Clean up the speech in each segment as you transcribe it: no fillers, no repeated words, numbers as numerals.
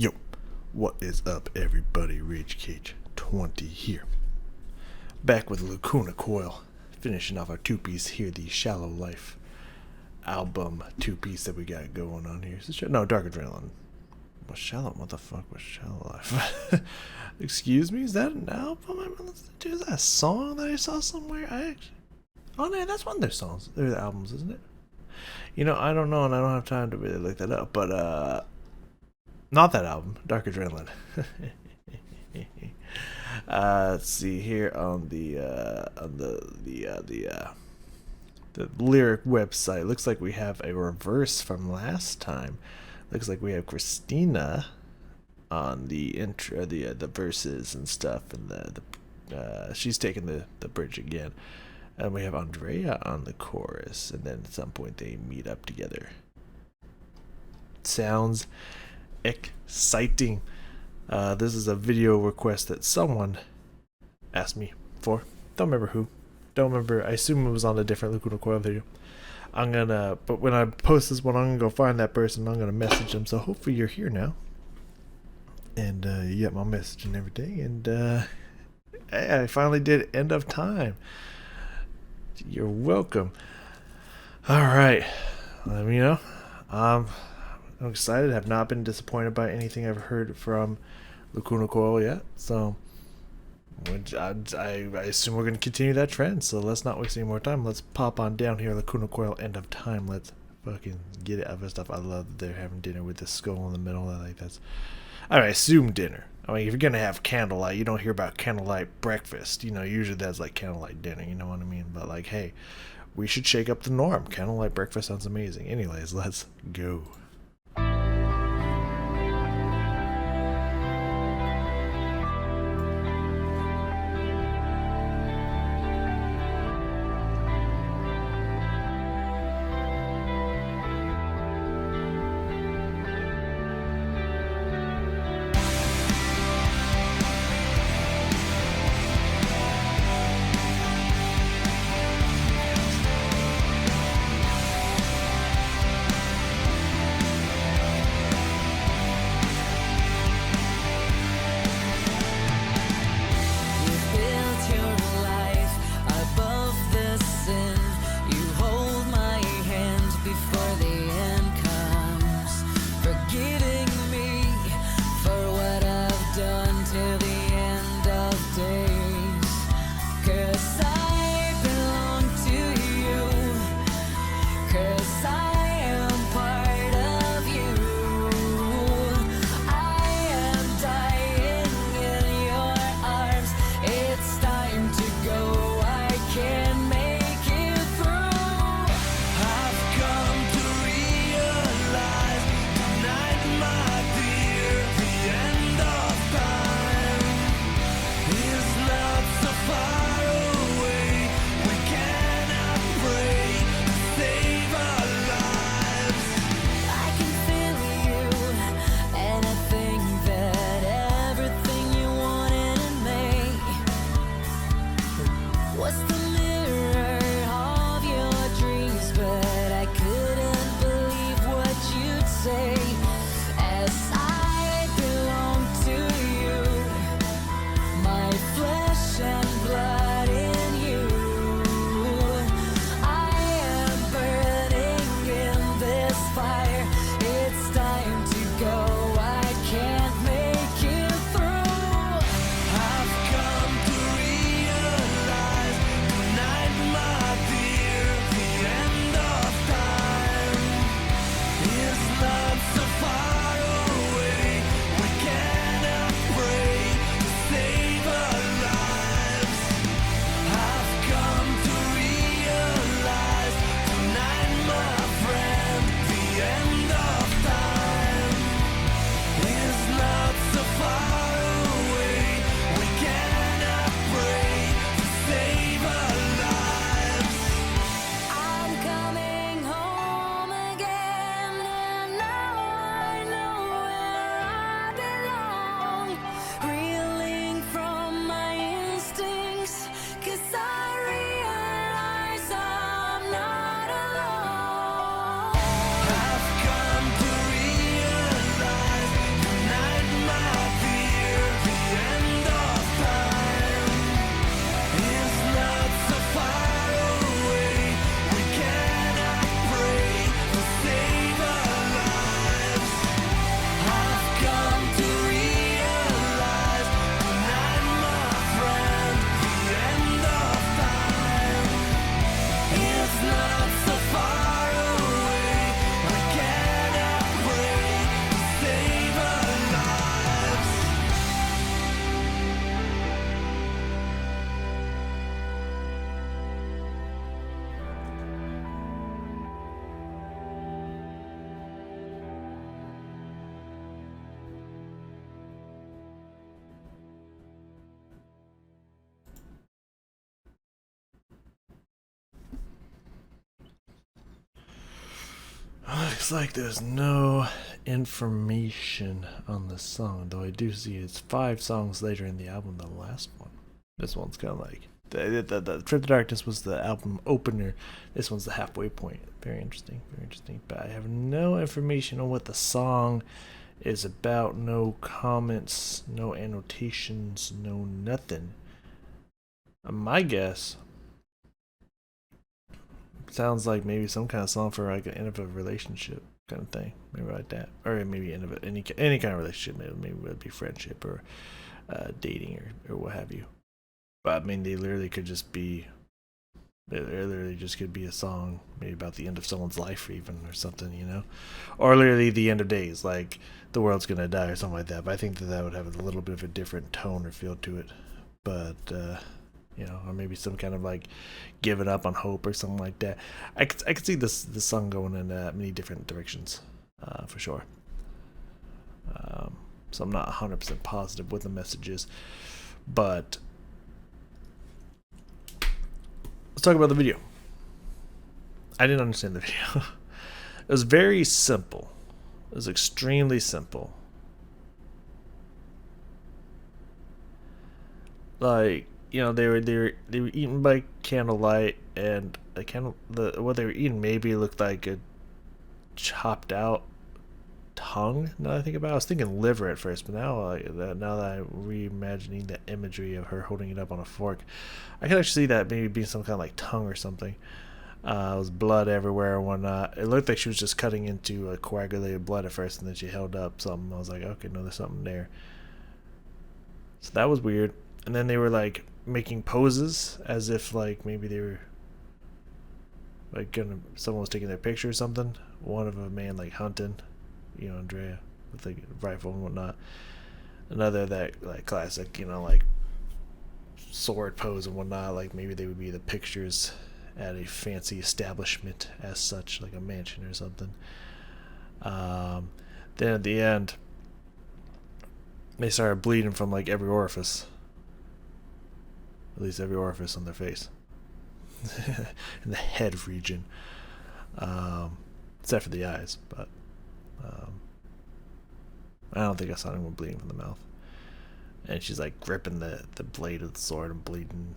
Yo, what is up, everybody? Rage Cage 20 here. Back with Lacuna Coil, finishing off our two-piece here, the Shallow Life album two-piece that we got going on here. No, Dark Adrenaline. What the fuck was Shallow Life? Excuse me, is that an album I'm listening to? Is that a song that I saw somewhere? Oh no, that's one of their songs. They're the albums, isn't it? You know, I don't know, and I don't have time to really look that up, but not that album, Dark Adrenaline. Let's see here on the lyric website. Looks like we have a reverse from last time. Looks like we have Christina on the intro, the verses and stuff, and she's taking the bridge again, and we have Andrea on the chorus, and then at some point they meet up together. Sounds exciting. This is a video request that someone asked me for. Don't remember who. Don't remember. I assume it was on a different Lacuna Coil video. But when I post this one, I'm gonna go find that person. I'm gonna message them. So hopefully you're here now, and you get my message and everything. And hey, I finally did End of Time. You're welcome. All right. I'm excited. Have not been disappointed by anything I've heard from Lacuna Coil yet. So I assume we're going to continue that trend. So let's not waste any more time. Let's pop on down here. Lacuna Coil, End of Time. Let's fucking get it out of stuff. I love that they're having dinner with the skull in the middle. I assume dinner. I mean, if you're going to have candlelight, you don't hear about candlelight breakfast. You know, usually that's like candlelight dinner. You know what I mean? But like, hey, we should shake up the norm. Candlelight breakfast sounds amazing. Anyways, let's go. looks like there's no information on the song, though I do see it's 5 songs later in the album than the last one. This one's kind of like the Trip to Darkness was the album opener. This one's the halfway point. Very interesting, very interesting. But I have no information on what the song is about. No comments, no annotations, no nothing. My guess sounds like maybe some kind of song for like an end of a relationship kind of thing, maybe like that, or maybe end of any kind of relationship. Maybe it would be friendship or dating or what have you. But I mean, they literally could just be. It literally just could be a song maybe about the end of someone's life, even, or something, you know, or literally the end of days, like the world's gonna die or something like that. But I think that would have a little bit of a different tone or feel to it. But you know, or maybe some kind of like giving up on hope or something like that. I could see this song going in many different directions, for sure. So I'm not 100% positive what the message is, but let's talk about the video. I didn't understand the video. It was very simple. It was extremely simple. Like, you know, they were eating by candlelight, and what they were eating maybe looked like a chopped out tongue. Now that I think about it, I was thinking liver at first, but now that I'm reimagining the imagery of her holding it up on a fork, I can actually see that maybe being some kind of like tongue or something. It was blood everywhere and whatnot. It looked like she was just cutting into coagulated blood at first, and then she held up something. I was like, okay, no, there's something there. So that was weird. And then they were like making poses as if like maybe they were like someone was taking their picture or something. One of a man like hunting, you know, Andrea with a rifle and whatnot. Another that like classic, you know, like sword pose and whatnot. Like maybe they would be the pictures at a fancy establishment as such, like a mansion or something. Then at the end, they started bleeding from like every orifice. At least every orifice on their face. In the head region. Except for the eyes, but I don't think I saw anyone bleeding from the mouth. And she's like gripping the blade of the sword and bleeding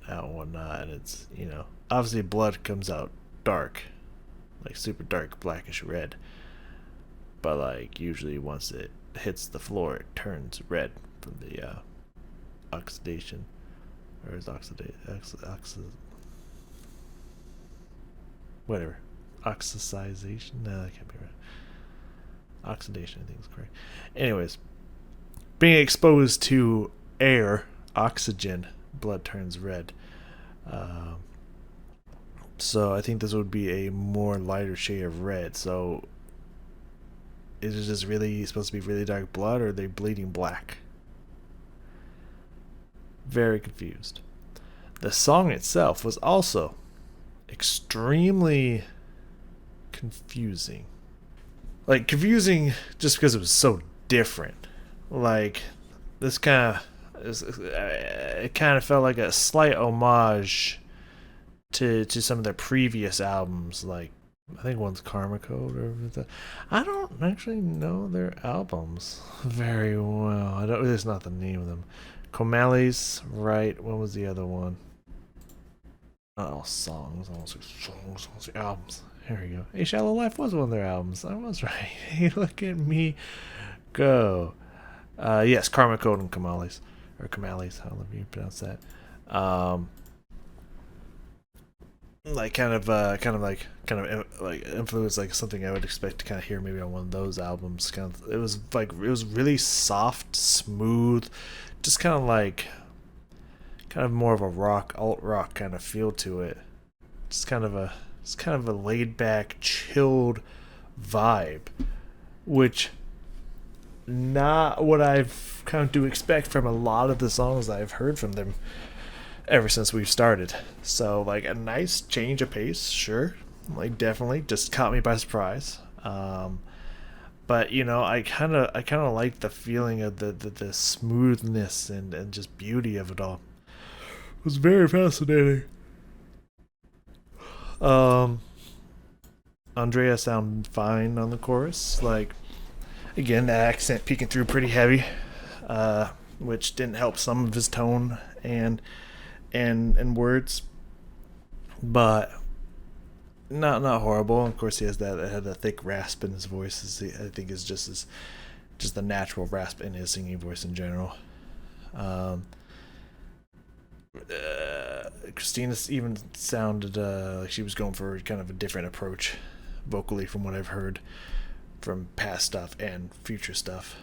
out and whatnot, and it's, you know, obviously blood comes out dark, like super dark blackish red, but like usually once it hits the floor it turns red from the oxidation, or is whatever, oxidization, no, that can't be right, oxidation I think is correct. Anyways, being exposed to air, oxygen, blood turns red. So I think this would be a more lighter shade of red. So is it just really supposed to be really dark blood, or are they bleeding black? Very confused. The song itself was also extremely confusing. Like, confusing just because it was so different. Like, this kind of, it kind of felt like a slight homage to some of their previous albums. Like, I think one's Karma Code, or I don't actually know their albums very well. I don't. It's not the name of them. Comales, right? What was the other one? Oh, songs. I almost say albums. Here we go. A Shallow Life was one of their albums. I was right. Hey, look at me go. Yes, Karma Code and Comales, or Comales, however you pronounce that. Like kind of influence, like something I would expect to kind of hear maybe on one of those albums. It was really soft, smooth, just kind of more of a alt rock kind of feel to it. It's kind of a laid back, chilled vibe, which not what I've come to expect from a lot of the songs I've heard from them ever since we've started. So like a nice change of pace, sure, like definitely just caught me by surprise. But you know, I kind of like the feeling of the smoothness and just beauty of it all. It was very fascinating. I'm Andrea sounded fine on the chorus. Like, again, that accent peeking through pretty heavy, which didn't help some of his tone and words, but not horrible. Of course, he has that had a thick rasp in his voice. I think is just the natural rasp in his singing voice in general. Christina even sounded like she was going for kind of a different approach vocally from what I've heard from past stuff and future stuff.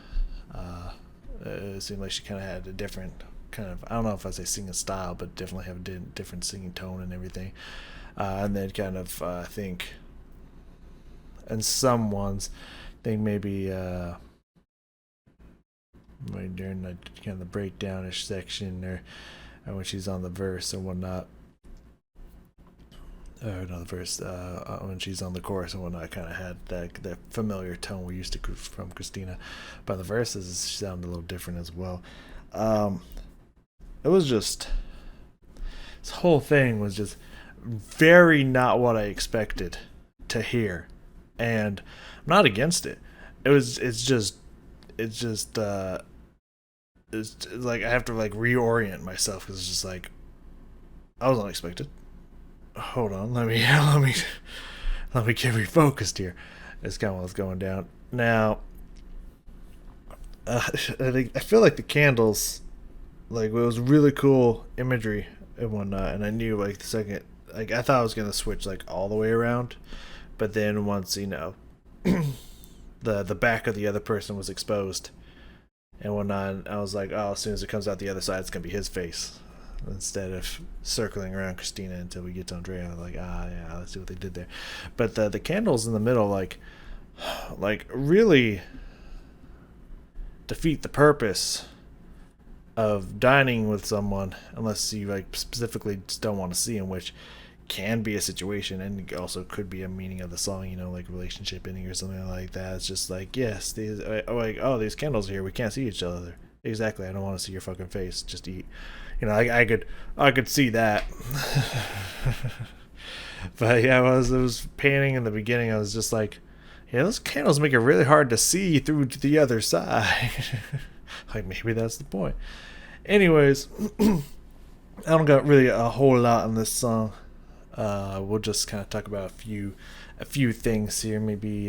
It seemed like she kind of had a different kind of, I don't know if I say singing style, but definitely have a different singing tone and everything. And then kind of, I think, and some ones, I think maybe right during the kind of the breakdownish section, or when she's on the verse and whatnot, or not the verse, when she's on the chorus and whatnot, kind of had that familiar tone we used to from Christina. But the verses sound a little different as well. It was just, this whole thing was just very not what I expected to hear, and I'm not against it. It's just like I have to like reorient myself, because it's just like I was unexpected. Hold on, let me get refocused here. It's kind of what's going down now. I feel like the candles, like, it was really cool imagery and whatnot, and I knew like the second, like, I thought I was gonna switch like all the way around, but then once, you know, the back of the other person was exposed and whatnot, I was like, oh, as soon as it comes out the other side, it's gonna be his face, instead of circling around Christina until we get to Andrea. Like, yeah, let's see what they did there. But the candles in the middle, like really defeat the purpose of dining with someone, unless you like specifically just don't want to see him, which can be a situation, and also could be a meaning of the song, you know, like relationship ending or something like that. It's just like, yes, these, like, oh, these candles are here, we can't see each other. Exactly, I don't want to see your fucking face, just eat. You know, I could see that. But yeah, it was painting in the beginning. I was just like, yeah, those candles make it really hard to see through to the other side. Like, maybe that's the point. Anyways, I don't got really a whole lot on this song. We'll just kind of talk about a few things here. Maybe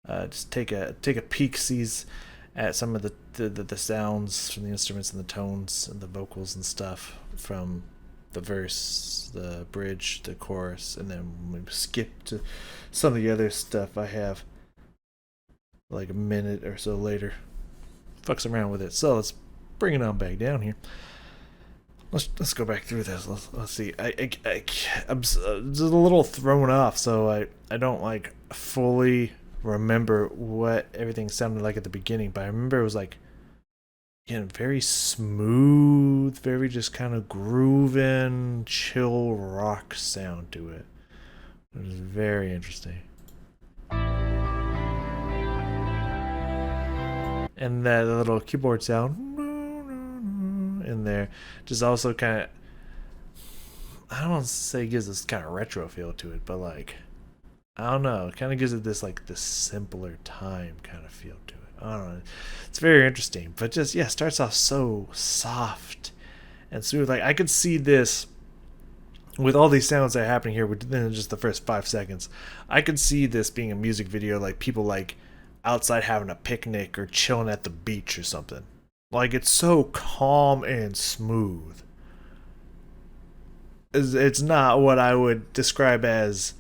just take a peek sees at some of the sounds from the instruments and the tones and the vocals and stuff from the verse, the bridge, the chorus, and then maybe skip to some of the other stuff I have like a minute or so later. Fucks around with it. So let's bring it on back down here. Let's go back through this. Let's see. I'm just a little thrown off, so I don't like fully remember what everything sounded like at the beginning, but I remember it was like, again, very smooth, very just kind of grooving, chill rock sound to it. It was very interesting. And that little keyboard sound in there just also kind of, I don't want to say gives this kind of retro feel to it, but like, I don't know, it kind of gives it this like this simpler time kind of feel to it. I don't know, it's very interesting, but just, yeah, starts off so soft and smooth. Like, I could see this with all these sounds that are happening here within just the first 5 seconds. I could see this being a music video, like people like outside having a picnic or chilling at the beach or something. Like, it's so calm and smooth. It's not what I would describe as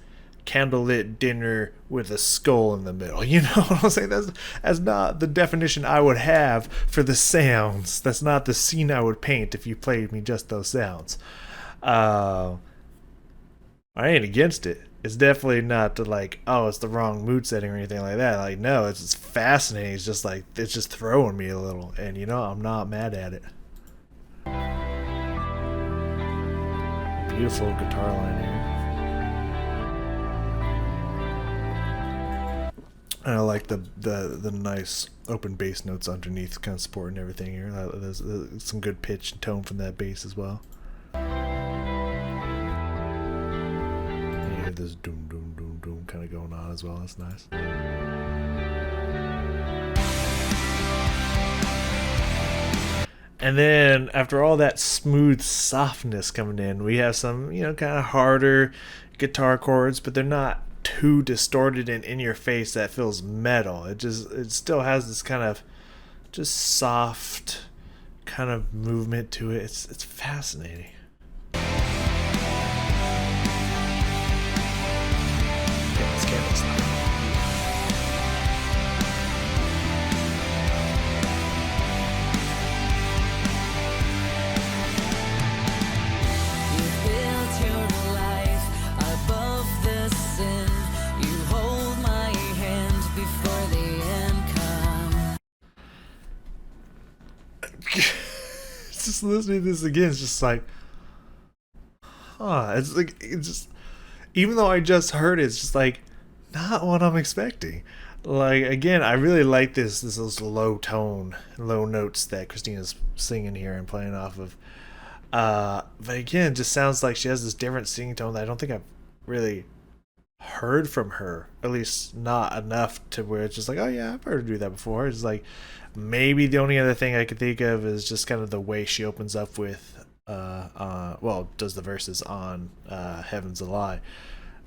candlelit dinner with a skull in the middle. You know what I'm saying? That's not the definition I would have for the sounds. That's not the scene I would paint if you played me just those sounds. I ain't against it. It's definitely not like, oh, it's the wrong mood setting or anything like that. Like, no, it's fascinating. It's just like, it's just throwing me a little, and you know, I'm not mad at it. Beautiful guitar line here. And I like the nice open bass notes underneath, kind of supporting everything here. There's some good pitch and tone from that bass as well. You hear this doom doom doom doom kind kind of going on as well. That's nice. And then after all that smooth softness coming in, we have some, kind of harder guitar chords, but they're not too distorted and in your face that feels metal. It still has this kind of just soft kind of movement to it. It's fascinating. Okay, let's get this now. Just listening to this again, it's just like, it's like, it's just, even though I just heard it, it's just like not what I'm expecting. Like, again, I really like this low notes that Christina's singing here and playing off of. But again, it just sounds like she has this different singing tone that I don't think I've really heard from her, at least not enough to where it's just like, oh yeah, I've heard her do that before. It's like, maybe the only other thing I could think of is just kind of the way she opens up with does the verses on Heaven's a Lie.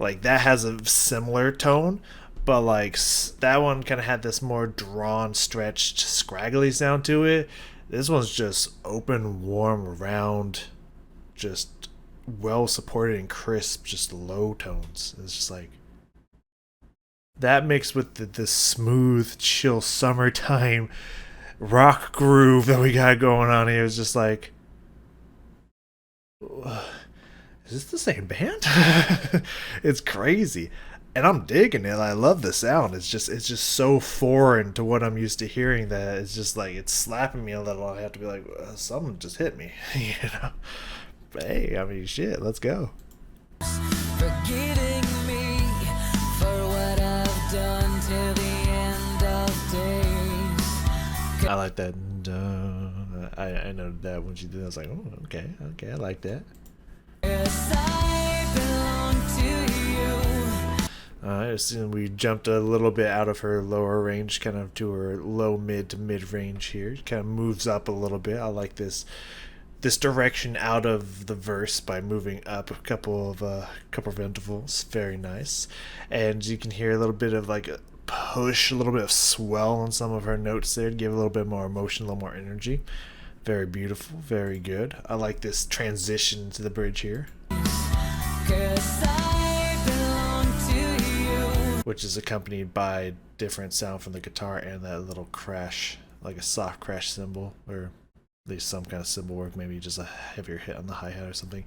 Like, that has a similar tone, but like that one kind of had this more drawn, stretched, scraggly sound to it. This one's just open, warm, round, just well supported and crisp, just low tones. It's just like that mixed with the smooth, chill summertime rock groove that we got going on here is just like, is this the same band? It's crazy, and I'm digging it. I love the sound. It's just so foreign to what I'm used to hearing that it's just like it's slapping me a little. I have to be like, something just hit me, But hey, I mean, shit, let's go. Forgetting me for what I've done till the end of days. I like that. I know that when she did, I was like, oh, okay, I like that. Yes, I belong to you. So we jumped a little bit out of her lower range, kind of to her low mid to mid range here. Kind of moves up a little bit. I like this direction out of the verse by moving up a couple of intervals. Very nice. And you can hear a little bit of like a push, a little bit of swell on some of her notes there to give a little bit more emotion, a little more energy. Very beautiful, very good. I like this transition to the bridge here, which is accompanied by different sound from the guitar and that little crash, like a soft crash cymbal, or at least some kind of cymbal work, maybe just a heavier hit on the hi-hat or something.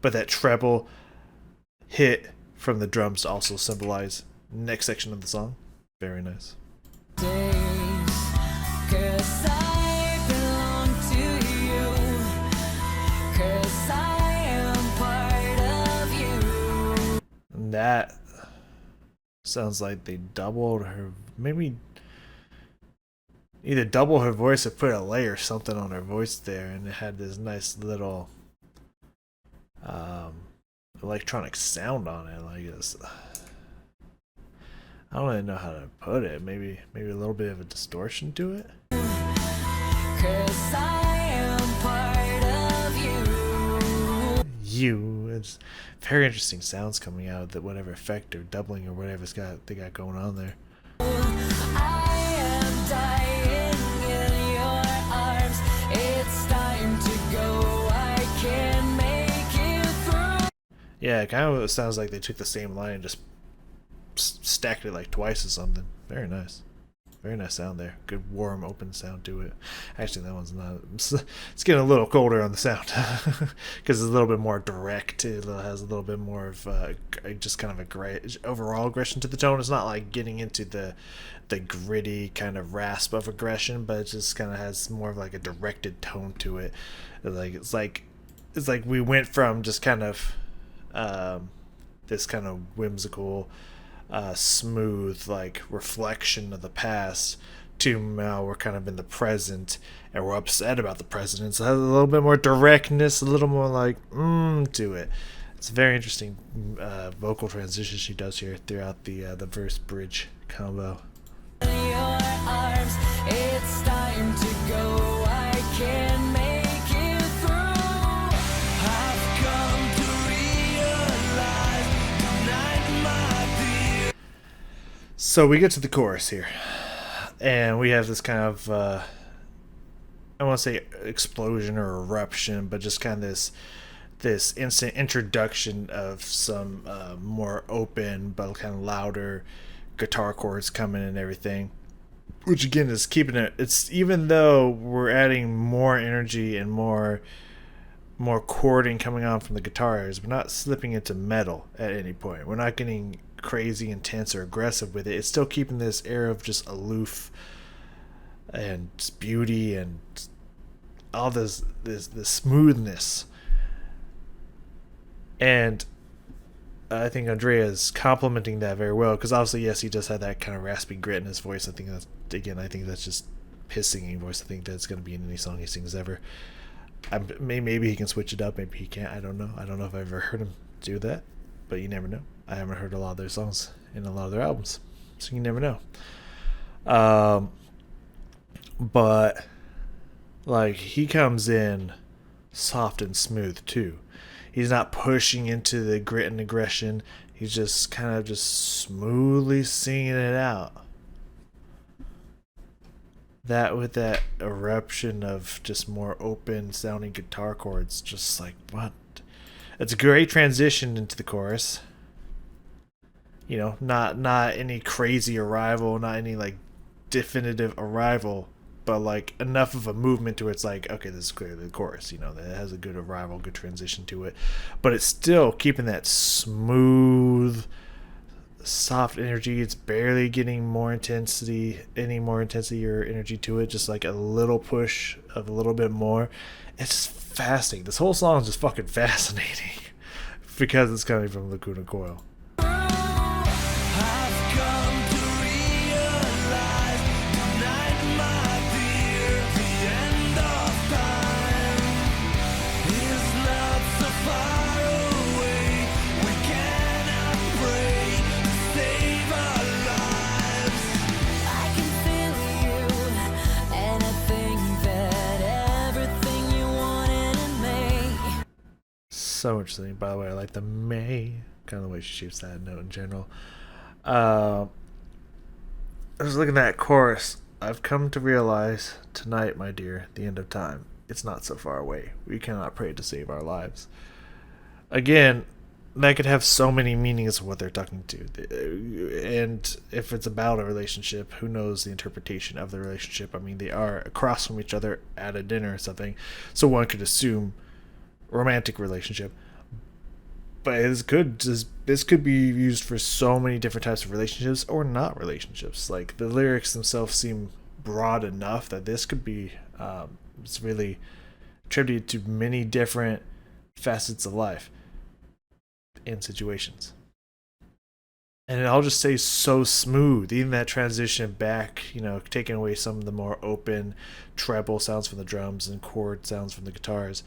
But that treble hit from the drums also symbolize next section of the song. Very nice. And that sounds like they doubled her, maybe either double her voice or put a layer or something on her voice there, and it had this nice little electronic sound on it, like this. I don't really know how to put it. Maybe a little bit of a distortion to it. 'Cause I am part of you. It's very interesting sounds coming out of that, whatever effect or doubling or whatever they got going on there. I am dying in your arms. It's time to go. I can make it through. Yeah, it kind of sounds like they took the same line and just stacked it like twice or something. Very nice. Very nice sound there. Good warm open sound to it. Actually, that one's not. It's getting a little colder on the sound because it's a little bit more direct. It has a little bit more of just kind of overall aggression to the tone. It's not like getting into the gritty kind of rasp of aggression, but it just kind of has more of like a directed tone to it. It's like we went from just kind of this kind of whimsical, smooth like reflection of the past to now we're kind of in the present and we're upset about the present. So it has a little bit more directness, a little more like to it. It's a very interesting vocal transition she does here throughout the verse bridge combo. Your arms, it's time to go. I can make it through. I've come to realize tonight, my dear. So we get to the chorus here, and we have this kind of I want to say explosion or eruption, but just kind of this instant introduction of some more open but kind of louder guitar chords coming and everything, which again is keeping it. It's even though we're adding more energy and more chording coming on from the guitars, we're not slipping into metal at any point. We're not getting crazy intense or aggressive with it. It's still keeping this air of just aloof and beauty and all this smoothness. And I think Andrea's complimenting that very well, because obviously, yes, he does have that kind of raspy grit in his voice. I think that's just his singing voice. I think that's going to be in any song he sings ever. Maybe he can switch it up, maybe he can't. I don't know if I've ever heard him do that, but you never know. I haven't heard a lot of their songs in a lot of their albums, so you never know. But like, he comes in soft and smooth too. He's not pushing into the grit and aggression. He's just kind of just smoothly singing it out. That with that eruption of just more open sounding guitar chords, just like, what? It's a great transition into the chorus. You know, not any crazy arrival, not any like definitive arrival, but like enough of a movement to where it's like, okay, this is clearly the chorus, you know, that has a good arrival, good transition to it, but it's still keeping that smooth, soft energy. It's barely getting any more intensity or energy to it, just like a little push of a little bit more. It's just fascinating. This whole song is just fucking fascinating because it's coming from Lacuna Coil. So interesting. By the way, I like the May, kind of the way she shapes that note in general. I was looking at that chorus. I've come to realize tonight, my dear, the end of time. It's not so far away. We cannot pray to save our lives. Again, that could have so many meanings of what they're talking to. And if it's about a relationship, who knows the interpretation of the relationship? I mean, they are across from each other at a dinner or something, so one could assume romantic relationship, but this could be used for so many different types of relationships or not relationships. Like, the lyrics themselves seem broad enough that this could be it's really attributed to many different facets of life and situations, and it all just stays so smooth. Even that transition back, you know, taking away some of the more open treble sounds from the drums and chord sounds from the guitars,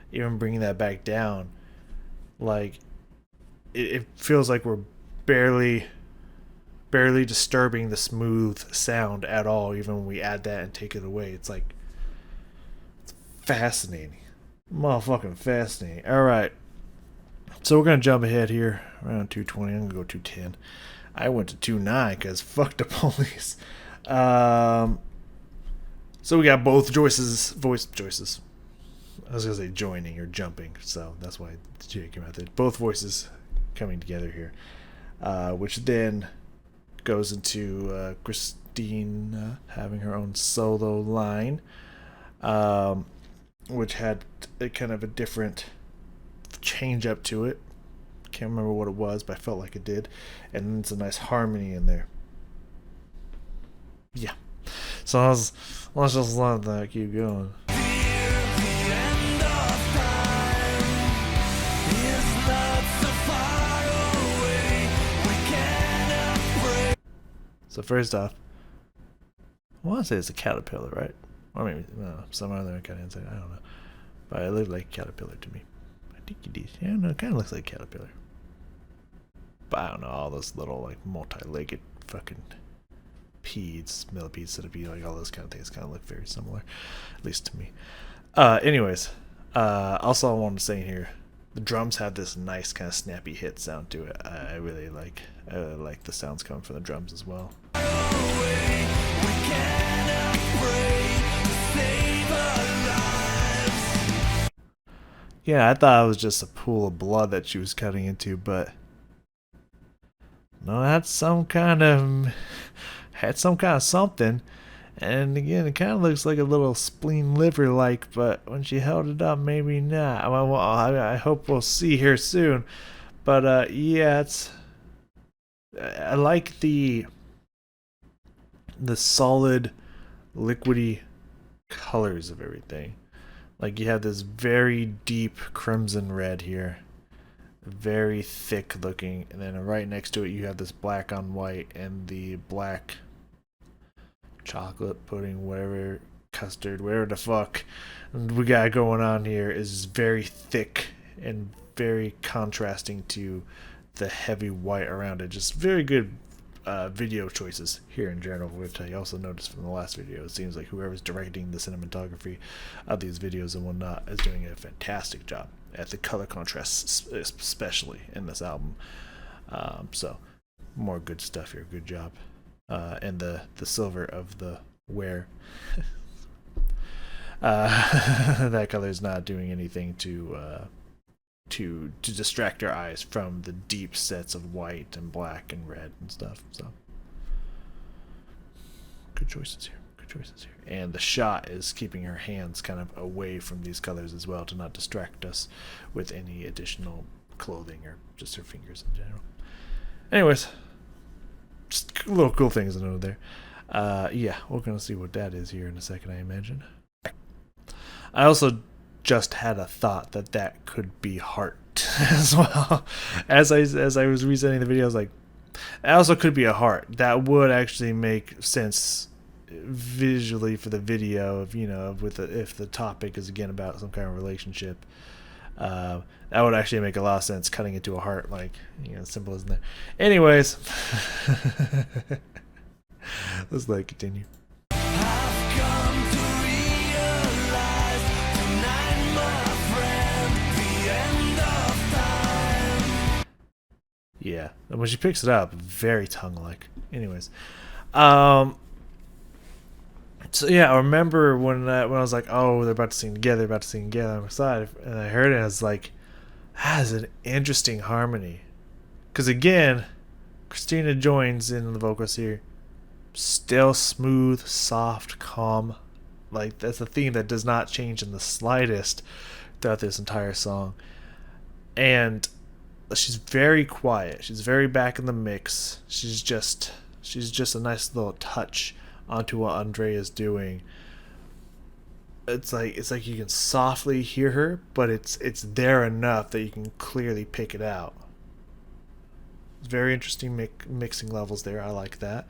even bringing that back down, like it feels like we're barely disturbing the smooth sound at all, even when we add that and take it away. It's like, it's fascinating, motherfucking fascinating. All right, so we're gonna jump ahead here around 220. I'm gonna go 210. I went to 29 because fuck the police. So we got both voice choices. I was gonna say joining or jumping, so that's why the J came out there. Both voices coming together here, which then goes into Christine having her own solo line, which had a kind of a different change up to it. Can't remember what it was, but I felt like it did. And then it's a nice harmony in there. Yeah. So let's just let that keep going. So first off, I want to say it's a caterpillar, right? Or maybe some other kind of insect. I don't know, but it looked like a caterpillar to me. I I don't know, it kind of looks like a caterpillar. But I don't know, all those little like multi-legged fucking millipedes that'd be like all those kind of things kind of look very similar, at least to me. Anyways, also I wanted to say here, the drums have this nice kind of snappy hit sound to it. I really like the sounds coming from the drums as well. Yeah, I thought it was just a pool of blood that she was cutting into, but no, that's some kind of something. And again, it kind of looks like a little spleen liver like, but when she held it up, maybe not. Well, I hope we'll see here soon. But yeah, I like the solid, liquidy colors of everything. Like you have this very deep crimson red here, very thick looking, and then right next to it you have this black on white, and the black chocolate pudding, whatever, custard, whatever the fuck we got going on here is very thick and very contrasting to the heavy white around it. Just very good video choices here in general, which I also noticed from the last video. It seems like whoever's directing the cinematography of these videos and whatnot is doing a fantastic job at the color contrasts, especially in this album. So more good stuff here. Good job. And the silver of the wear. That color is not doing anything to distract our eyes from the deep sets of white and black and red and stuff. So good choices here. Good choices here. And the shot is keeping her hands kind of away from these colors as well to not distract us with any additional clothing or just her fingers in general. Anyways, just little cool things to know there. Yeah, we're gonna see what that is here in a second, I imagine. I also just had a thought that could be heart as well. As I was resending the video, I was like, it also could be a heart. That would actually make sense visually for the video, if if the topic is again about some kind of relationship. That would actually make a lot of sense, cutting into a heart, like, simple as that. Anyways, let's let it continue. Yeah, and when she picks it up, very tongue-like. Anyways, so yeah, I remember when I was like, oh, they're about to sing together, I'm excited, and I heard it, and I was like, that is an interesting harmony. Because again, Christina joins in the vocals here, still smooth, soft, calm. Like, that's a theme that does not change in the slightest throughout this entire song. And she's very quiet. She's very back in the mix. She's just a nice little touch onto what Andrea is doing. It's like you can softly hear her, but it's there enough that you can clearly pick it out. It's very interesting mixing levels there. I like that.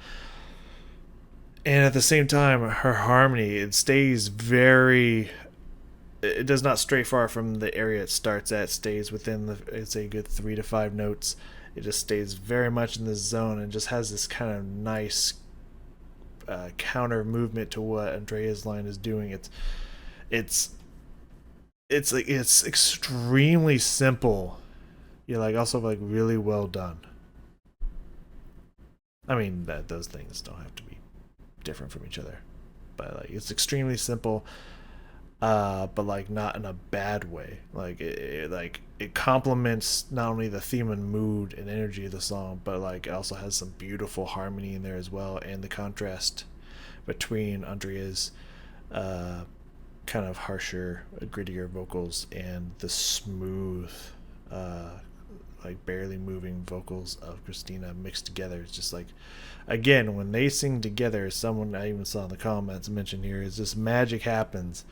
And at the same time, her harmony, it does not stray far from the area it starts at. It stays within it's a good 3 to 5 notes. It just stays very much in this zone and just has this kind of nice counter movement to what Andrea's line is doing. It's extremely simple. Also really well done. I mean, that those things don't have to be different from each other, but it's extremely simple. But not in a bad way. It complements not only the theme and mood and energy of the song, but it also has some beautiful harmony in there as well, and the contrast between Andrea's kind of harsher, grittier vocals and the smooth, barely moving vocals of Christina mixed together. It's just again, when they sing together, someone I even saw in the comments mentioned here, is just magic happens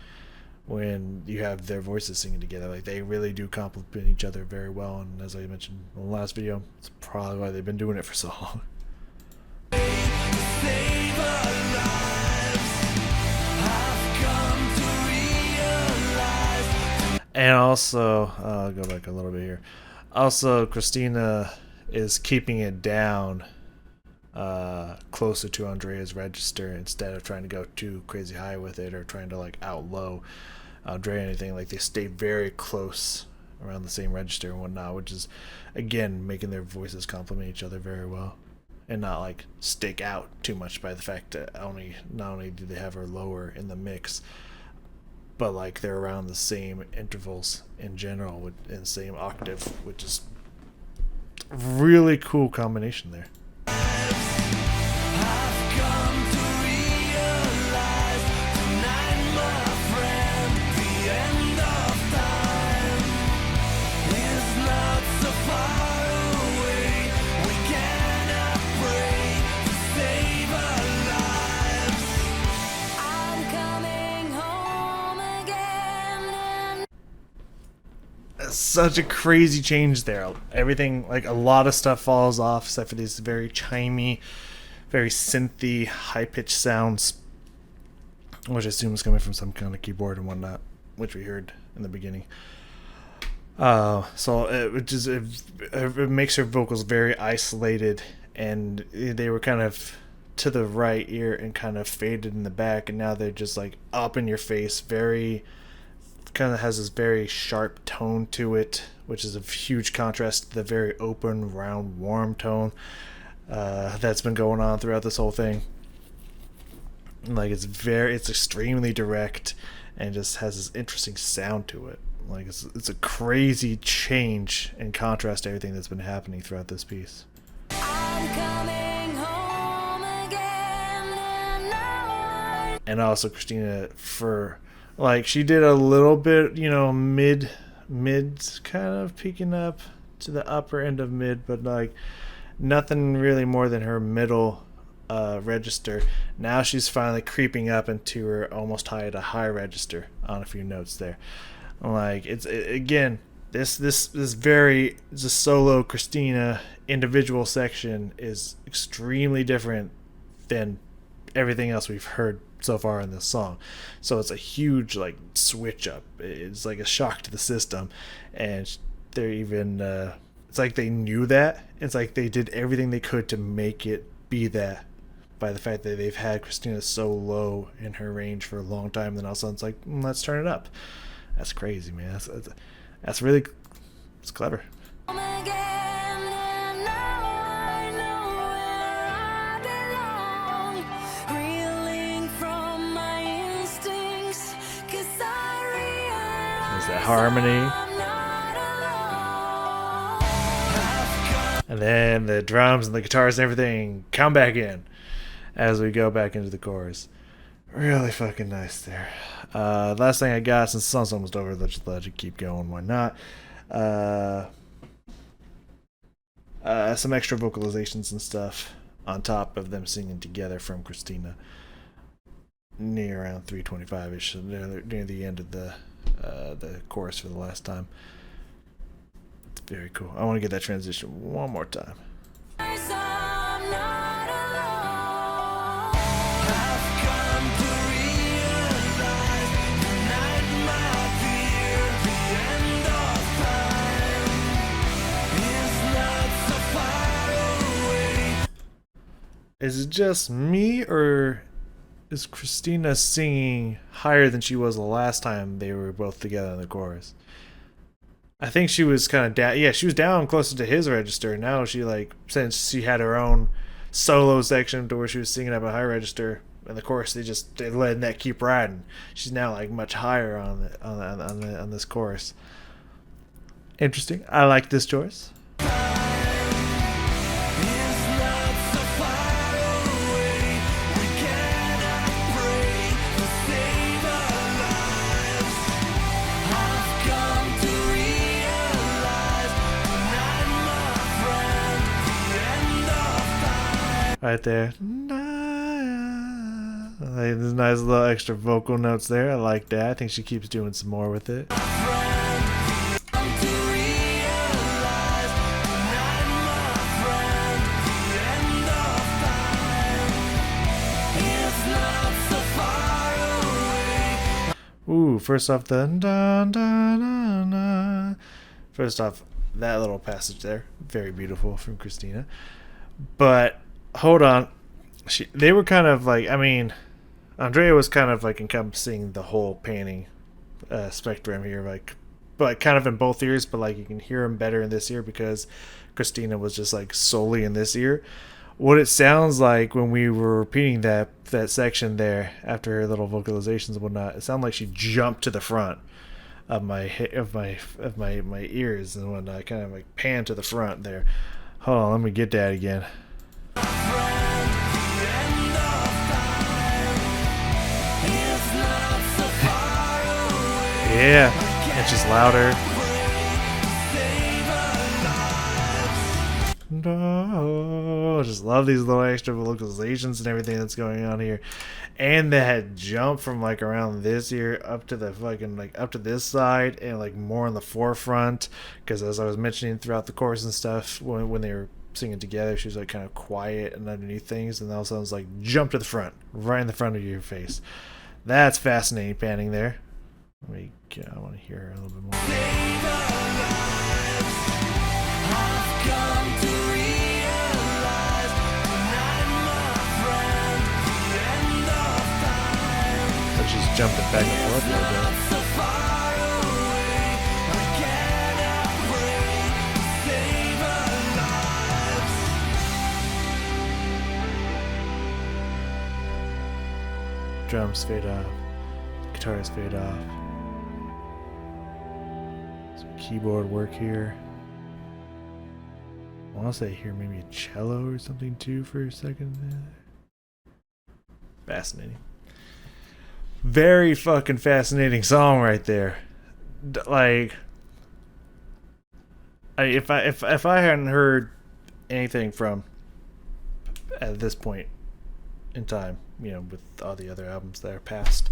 when you have their voices singing together. They really do complement each other very well, and as I mentioned in the last video, it's probably why they've been doing it for so long. And also, I'll go back a little bit here. Also, Christina is keeping it down closer to Andrea's register instead of trying to go too crazy high with it or trying to like outlow Andrea or anything. Like they stay very close around the same register and whatnot, which is again making their voices complement each other very well and not like stick out too much by the fact that not only do they have her lower in the mix, but like they're around the same intervals in general in the same octave, which is really cool combination there. Such a crazy change there. Everything, like a lot of stuff falls off except for these very chimey, very synthy, high-pitched sounds, which I assume is coming from some kind of keyboard and whatnot, which we heard in the beginning. So it makes her vocals very isolated, and they were kind of to the right ear and kind of faded in the back, and now they're just like up in your face, very kind of has this very sharp tone to it, which is a huge contrast to the very open, round, warm tone that's been going on throughout this whole thing. Like it's extremely direct and just has this interesting sound to it. Like it's a crazy change and contrast to everything that's been happening throughout this piece. I'm coming home again, and also Christina, for like she did a little bit, you know, mid kind of peeking up to the upper end of mid, but like nothing really more than her middle register. Now she's finally creeping up into her almost high to high register on a few notes there. Like again, this very just solo Christina individual section is extremely different than everything else we've heard so far in this song. So it's a huge like switch up. It's like a shock to the system, and they're even it's like they knew that. It's like they did everything they could to make it be that, by the fact that they've had Christina so low in her range for a long time. Then all of a sudden it's like, let's turn it up. That's crazy, man. That's really, it's clever. That harmony, and then the drums and the guitars and everything come back in as we go back into the chorus. Really fucking nice there. Last thing I got, since the song's almost over, let's just let it keep going. Why not? Some extra vocalizations and stuff on top of them singing together from Christina near around 3:25ish, near the end of the chorus for the last time. It's very cool. I want to get that transition one more time. Is it just me, or is Christina singing higher than she was the last time they were both together in the chorus? I think she was kind of down. Yeah, she was down closer to his register. Now she, like, since she had her own solo section to where she was singing up a high register in the chorus, they letting that keep riding. She's now like much higher on this chorus. Interesting. I like this choice. Right there. Like, there's nice little extra vocal notes there. I like that. I think she keeps doing some more with it. Ooh, first off the dun, dun, dun, dun. First off, that little passage there, very beautiful from Christina. But hold on, they were kind of like, I mean, Andrea was kind of like encompassing the whole panning spectrum here, like, but kind of in both ears, but like you can hear him better in this ear because Christina was just like solely in this ear. What it sounds like when we were repeating that section there after her little vocalizations and whatnot, it sounded like she jumped to the front of my ears and whatnot, kind of like pan to the front there. Hold on, let me get that again. Yeah, and she's louder. No, just love these little extra vocalizations and everything that's going on here, and that jump from like around this ear up to the fucking like up to this side and like more on the forefront. Because as I was mentioning throughout the chorus and stuff, when they were singing together, she was like kind of quiet and underneath things, and all of a sudden it's like jump to the front, right in the front of your face. That's fascinating panning there. I want to hear her a little bit more. So she's jumping back and forth a little bit. Drums fade off, guitars fade off. Some keyboard work here. I want to say here maybe a cello or something too for a second there. Fascinating. Very fucking fascinating song right there. Like, if I hadn't heard anything from at this point in time, you know, with all the other albums that are past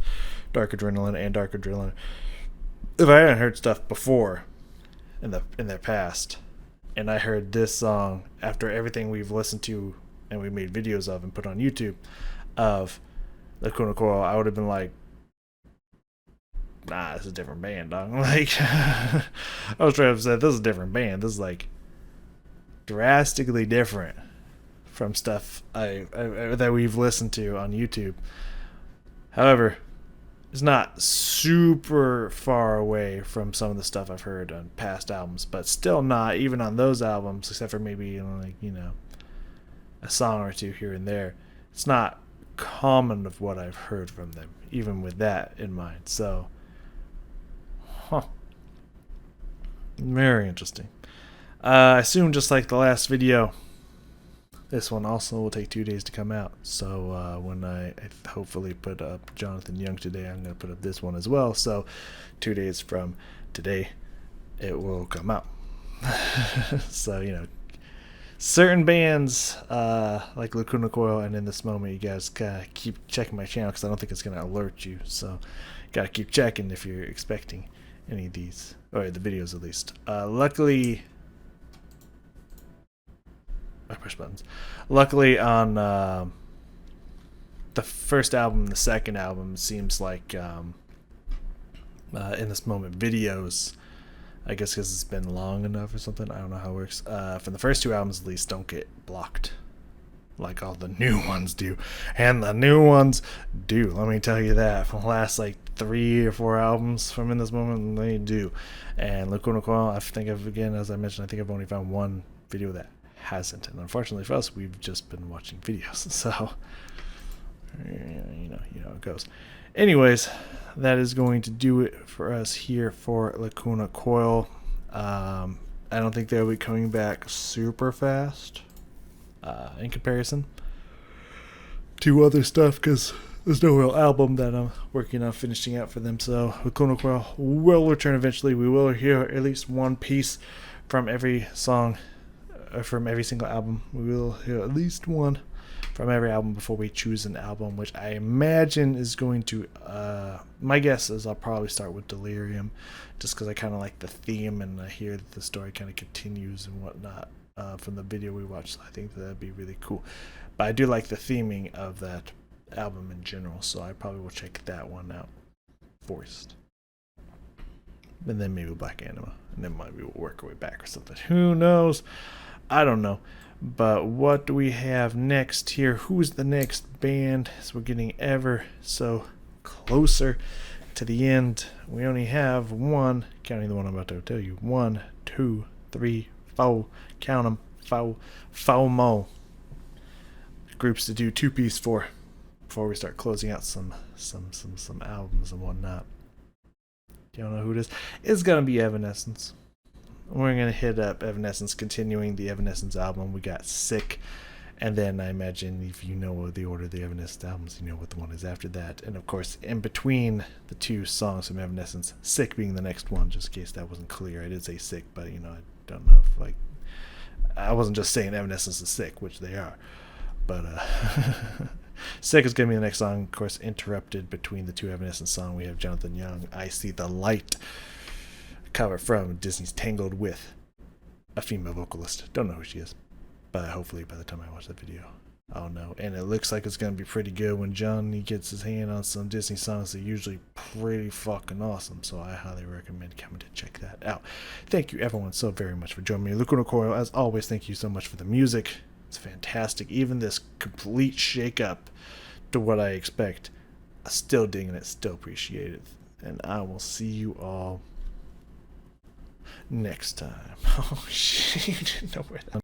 Dark Adrenaline and Dark Adrenaline, if I hadn't heard stuff before in their past, and I heard this song after everything we've listened to and we made videos of and put on YouTube of Lacuna Coil, I would have been like, nah, this is a different band, dog. Like, I was trying to say, this is a different band. This is like drastically different from stuff that we've listened to on YouTube. However, it's not super far away from some of the stuff I've heard on past albums, but still not even on those albums, except for maybe like, you know, a song or two here and there. It's not common of what I've heard from them, even with that in mind. So, very interesting. I assume just like the last video, this one also will take 2 days to come out. So when I hopefully put up Jonathan Young today, I'm going to put up this one as well. So 2 days from today, it will come out. So, you know, certain bands like Lacuna Coil and In This Moment, you guys gotta keep checking my channel because I don't think it's going to alert you. So gotta keep checking if you're expecting any of these, or the videos at least. Luckily, I push buttons. Luckily, on the first album, the second album seems like In This Moment videos, I guess because it's been long enough or something. I don't know how it works. From the first two albums, at least, don't get blocked like all the new ones do, and the new ones do. Let me tell you that. From the last like 3 or 4 albums from In This Moment, they do. And Lacuna Coil, I think as I mentioned, I think I've only found one video that hasn't, and unfortunately for us, we've just been watching videos, so you know how it goes. Anyways, that is going to do it for us here for Lacuna Coil. I don't think they'll be coming back super fast in comparison to other stuff, because there's no real album that I'm working on finishing out for them. So Lacuna Coil will return eventually. We will hear at least one piece from every song, from every single album. We will hear at least one from every album before we choose an album, which I imagine is going to, my guess is I'll probably start with Delirium, just because I kind of like the theme, and I hear that the story kind of continues and whatnot from the video we watched. So I think that'd be really cool. But I do like the theming of that album in general, so I probably will check that one out. Forest. And then maybe Black Anima. And then maybe we'll work our way back or something. Who knows? I don't know. But what do we have next here? Who's the next band? So we're getting ever so closer to the end. We only have one, counting the one I'm about to tell you. 1, 2, 3, 4. Count them. 4 more groups to do 2-piece for before we start closing out some albums and whatnot. You don't know who it is? It's gonna be Evanescence. We're gonna hit up Evanescence, continuing the Evanescence album. We got Sick, and then I imagine if you know the order of the Evanescence albums, you know what the one is after that. And of course, in between the 2 songs from Evanescence, Sick being the next one, just in case that wasn't clear. I did say Sick, but I don't know if I wasn't just saying Evanescence is Sick, which they are. But Sick is going to be the next song. Of course, interrupted between the 2 Evanescence songs, we have Jonathan Young, I See the Light, cover from Disney's Tangled with a female vocalist. Don't know who she is, but hopefully by the time I watch that video, I'll know. And it looks like it's going to be pretty good. When Johnny gets his hand on some Disney songs, they're usually pretty fucking awesome, so I highly recommend coming to check that out. Thank you everyone so very much for joining me. Lacuna Coil, as always, thank you so much for the music. It's fantastic. Even this complete shake up to what I expect, I'm still digging it, still appreciate it. And I will see you all next time. Oh shit, you didn't know where that